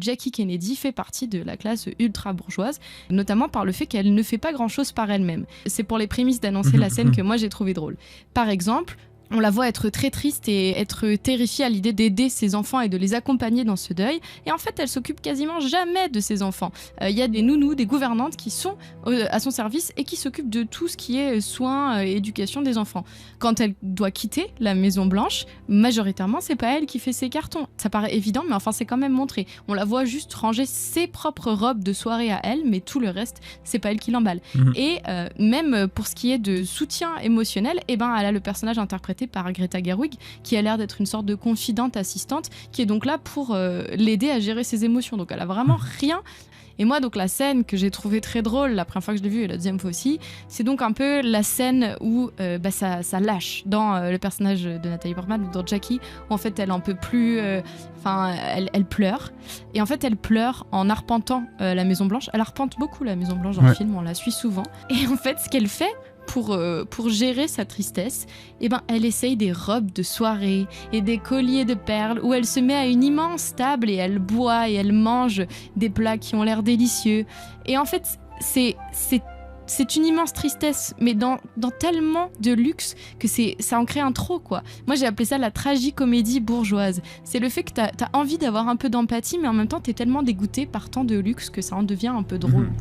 Jackie Kennedy fait partie de la classe ultra-bourgeoise, notamment par le fait qu'elle ne fait pas grand-chose par elle-même. C'est pour les prémices d'annoncer la scène que moi j'ai trouvé drôle. Par exemple, on la voit être très triste et être terrifiée à l'idée d'aider ses enfants et de les accompagner dans ce deuil. Et en fait, elle s'occupe quasiment jamais de ses enfants. Il y a des nounous, des gouvernantes qui sont à son service et qui s'occupent de tout ce qui est soins et éducation des enfants. Quand elle doit quitter la Maison Blanche, majoritairement, c'est pas elle qui fait ses cartons. Ça paraît évident, mais enfin, c'est quand même montré. On la voit juste ranger ses propres robes de soirée à elle, mais tout le reste, c'est pas elle qui l'emballe. Et même pour ce qui est de soutien émotionnel, elle a le personnage interprété par Greta Gerwig, qui a l'air d'être une sorte de confidente assistante, qui est donc là pour l'aider à gérer ses émotions. Donc elle a vraiment rien. Et moi, donc la scène que j'ai trouvée très drôle la première fois que je l'ai vue et la deuxième fois aussi, c'est donc un peu la scène où ça lâche dans le personnage de Nathalie Portman, dans Jackie, où en fait elle en peut plus, elle pleure. Et en fait elle pleure en arpentant la Maison Blanche. Elle arpente beaucoup la Maison Blanche dans le film, on la suit souvent. Et en fait ce qu'elle fait pour gérer sa tristesse, elle essaye des robes de soirée et des colliers de perles où elle se met à une immense table et elle boit et elle mange des plats qui ont l'air délicieux. Et en fait, c'est une immense tristesse, mais dans tellement de luxe que ça en crée un trop, quoi. Moi, j'ai appelé ça la tragicomédie bourgeoise. C'est le fait que t'as envie d'avoir un peu d'empathie, mais en même temps, t'es tellement dégoûté par tant de luxe que ça en devient un peu drôle.